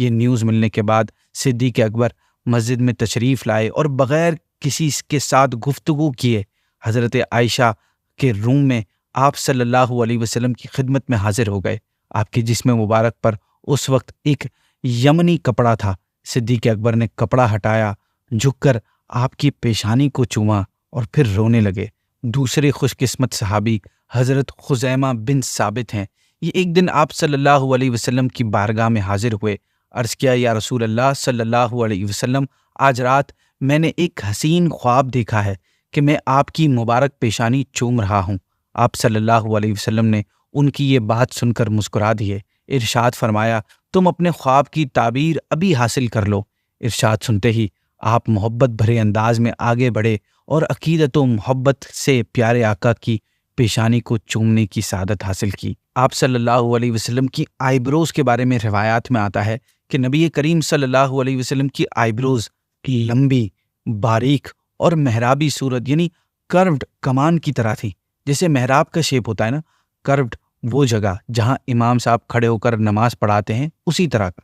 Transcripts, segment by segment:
یہ نیوز ملنے کے بعد صدیق اکبر مسجد میں تشریف لائے اور بغیر کسی کے ساتھ گفتگو کیے حضرت عائشہ کے روم میں آپ صلی اللہ علیہ وسلم کی خدمت میں حاضر ہو گئے۔ آپ کے جسم مبارک پر اس وقت ایک یمنی کپڑا تھا۔ صدیق اکبر نے کپڑا ہٹایا، جھک کر آپ کی پیشانی کو چوما اور پھر رونے لگے۔ دوسرے خوش قسمت صحابی حضرت خزیمہ بن ثابت ہیں۔ یہ ایک دن آپ صلی اللہ علیہ وسلم کی بارگاہ میں حاضر ہوئے۔ عرض کیا، یا رسول اللہ صلی اللہ علیہ وسلم، آج رات میں نے ایک حسین خواب دیکھا ہے کہ میں آپ کی مبارک پیشانی چوم رہا ہوں۔ آپ صلی اللہ علیہ وسلم نے ان کی یہ بات سن کر مسکرا دیے۔ ارشاد فرمایا، تم اپنے خواب کی تعبیر ابھی حاصل کر لو۔ ارشاد سنتے ہی آپ محبت بھرے انداز میں آگے بڑھے اور عقیدت و محبت سے پیارے آقا کی پیشانی کو چومنے کی سعادت حاصل کی۔ آپ صلی اللہ علیہ وسلم کی آئی بروز کے بارے میں روایات میں آتا ہے کہ نبی کریم صلی اللہ علیہ وسلم کی آئی بروز لمبی، باریک اور محرابی صورت یعنی کروڈ کمان کی طرح تھی۔ جیسے محراب کا شیپ ہوتا ہے نا، کروڈ وہ جگہ جہاں امام صاحب کھڑے ہو کر نماز پڑھاتے ہیں، اسی طرح کا۔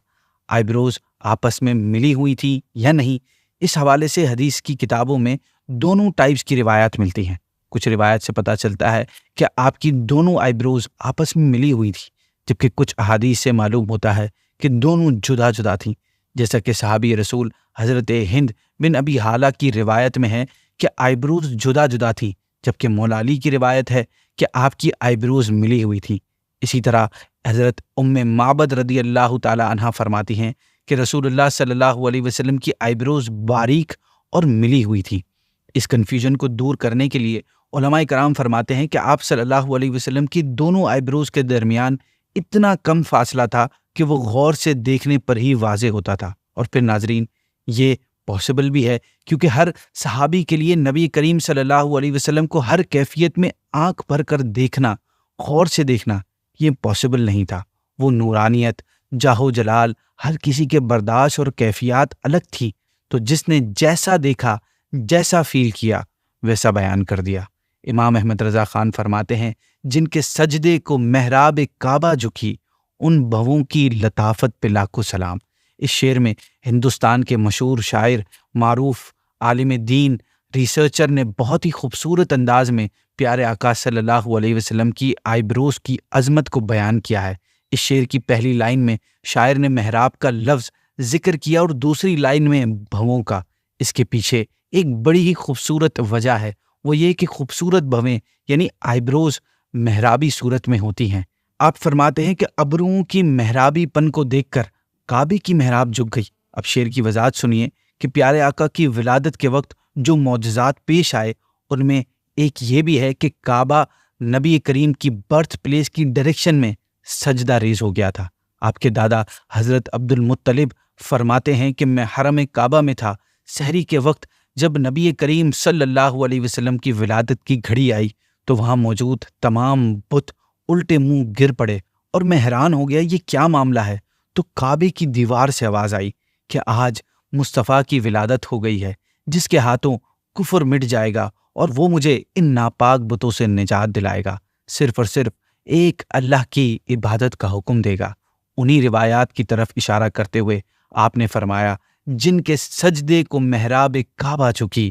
آئی بروز آپس میں ملی ہوئی تھی یا نہیں، اس حوالے سے حدیث کی کتابوں میں دونوں ٹائپس کی روایات ملتی ہیں۔ کچھ روایت سے پتہ چلتا ہے کہ آپ کی دونوں آئی بروز آپس میں ملی ہوئی تھی، جبکہ کچھ احادیث سے معلوم ہوتا ہے کہ دونوں جدا جدا تھیں، جیسا کہ صحابی رسول حضرت ہند بن ابی حالہ کی روایت میں ہے کہ آئی بروز جدا جدا تھی، جبکہ مولا علی کی روایت ہے کہ آپ کی آئی بروز ملی ہوئی تھی۔ اسی طرح حضرت ام معبد رضی اللہ تعالی عنہا فرماتی ہیں کہ رسول اللہ صلی اللہ علیہ وسلم کی آئی بروز باریک اور ملی ہوئی تھی۔ اس کنفیوژن کو دور کرنے کے لیے علماء کرام فرماتے ہیں کہ آپ صلی اللہ علیہ وسلم کی دونوں آئی بروز کے درمیان اتنا کم فاصلہ تھا کہ وہ غور سے دیکھنے پر ہی واضح ہوتا تھا۔ اور پھر ناظرین، یہ پاسبل بھی ہے کیونکہ ہر صحابی کے لیے نبی کریم صلی اللہ علیہ وسلم کو ہر کیفیت میں آنکھ بھر کر دیکھنا، غور سے دیکھنا، یہ پاسبل نہیں تھا۔ وہ نورانیت، جاہ و جلال ہر کسی کے برداشت اور کیفیات الگ تھی، تو جس نے جیسا دیکھا، جیسا فیل کیا، ویسا بیان کر دیا۔ امام احمد رضا خان فرماتے ہیں، جن کے سجدے کو محراب کعبہ جھکی، ان بھووں کی لطافت پہ لاکھوں سلام۔ اس شعر میں ہندوستان کے مشہور شاعر، معروف عالم دین، ریسرچر نے بہت ہی خوبصورت انداز میں پیارے آقا صلی اللہ علیہ وسلم کی آئی بروز کی عظمت کو بیان کیا ہے۔ اس شعر کی پہلی لائن میں شاعر نے محراب کا لفظ ذکر کیا اور دوسری لائن میں بھووں کا۔ اس کے پیچھے ایک بڑی ہی خوبصورت وجہ ہے، وہ یہ کہ خوبصورت بھویں یعنی آئی بروز محرابی صورت میں ہوتی ہیں۔ آپ فرماتے ہیں کہ ابروؤں کی محرابی پن کو دیکھ کر کعبے کی محراب جھک گئی۔ اب شعر کی وضاحت سنیے کہ پیارے آقا کی ولادت کے وقت جو معجزات پیش آئے، ان میں ایک یہ بھی ہے کہ کعبہ نبی کریم کی برتھ پلیس کی ڈائریکشن میں سجدہ ریز ہو گیا تھا۔ آپ کے دادا حضرت عبد المطلب فرماتے ہیں کہ میں حرم کعبہ میں تھا۔ سحری کے وقت جب نبی کریم صلی اللہ علیہ وسلم کی ولادت کی گھڑی آئی تو وہاں موجود تمام بت الٹے منہ گر پڑے اور میں حیران ہو گیا، یہ کیا معاملہ ہے؟ تو کعبے کی دیوار سے آواز آئی کہ آج مصطفیٰ کی ولادت ہو گئی ہے، جس کے ہاتھوں کفر مٹ جائے گا اور وہ مجھے ان ناپاک بتوں سے نجات دلائے گا، صرف اور صرف ایک اللہ کی عبادت کا حکم دے گا۔ انہی روایات کی طرف اشارہ کرتے ہوئے آپ نے فرمایا، جن کے سجدے کو محراب کعبہ چکی،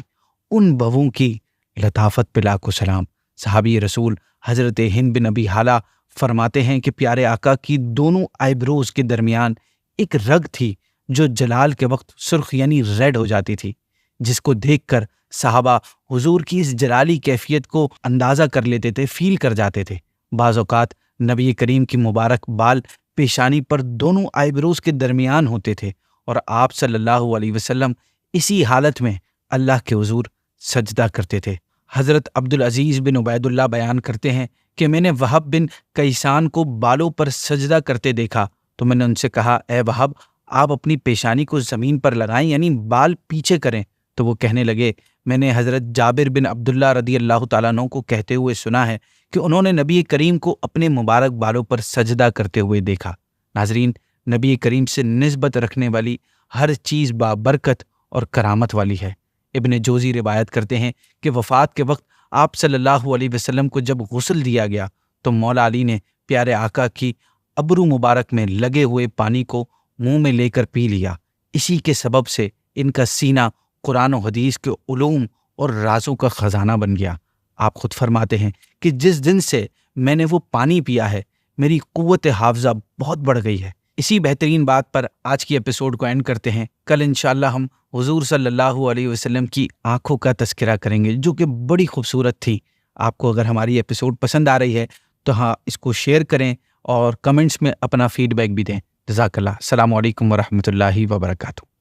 ان بھووں کی لطافت پہ لاکھوں سلام۔ صحابی رسول حضرت ہند بن ابی حالہ فرماتے ہیں کہ پیارے آقا کی دونوں آئی بروز کے درمیان ایک رگ تھی جو جلال کے وقت سرخ یعنی ریڈ ہو جاتی تھی، جس کو دیکھ کر صحابہ حضور کی اس جلالی کیفیت کو اندازہ کر لیتے تھے، فیل کر جاتے تھے۔ بعض اوقات نبی کریم کی مبارک بال پیشانی پر دونوں آئی بروز کے درمیان ہوتے تھے اور آپ صلی اللہ علیہ وسلم اسی حالت میں اللہ کے حضور سجدہ کرتے تھے۔ حضرت عبدالعزیز بن عبید اللہ بیان کرتے ہیں کہ میں نے وہب بن کیسان کو بالوں پر سجدہ کرتے دیکھا تو میں نے ان سے کہا، اے وہب، آپ اپنی پیشانی کو زمین پر لگائیں یعنی بال پیچھے کریں۔ تو وہ کہنے لگے، میں نے حضرت جابر بن عبداللہ رضی اللہ تعالیٰ عنہ کو کہتے ہوئے سنا ہے کہ انہوں نے نبی کریم کو اپنے مبارک بالوں پر سجدہ کرتے ہوئے دیکھا۔ ناظرین، نبی کریم سے نسبت رکھنے والی ہر چیز بابرکت اور کرامت والی ہے۔ ابن جوزی روایت کرتے ہیں کہ وفات کے وقت آپ صلی اللہ علیہ وسلم کو جب غسل دیا گیا تو مولا علی نے پیارے آقا کی ابرو مبارک میں لگے ہوئے پانی کو منہ میں لے کر پی لیا، اسی کے سبب سے ان کا سینہ قرآن و حدیث کے علوم اور رازوں کا خزانہ بن گیا۔ آپ خود فرماتے ہیں کہ جس دن سے میں نے وہ پانی پیا ہے میری قوت حافظہ بہت بڑھ گئی ہے۔ اسی بہترین بات پر آج کی ایپیسوڈ کو اینڈ کرتے ہیں۔ کل انشاءاللہ ہم حضور صلی اللہ علیہ وسلم کی آنکھوں کا تذکرہ کریں گے جو کہ بڑی خوبصورت تھی۔ آپ کو اگر ہماری ایپیسوڈ پسند آ رہی ہے تو ہاں اس کو شیئر کریں اور کمنٹس میں اپنا فیڈ بیک بھی دیں۔ جزاک اللہ۔ السلام علیکم ورحمۃ اللہ وبرکاتہ۔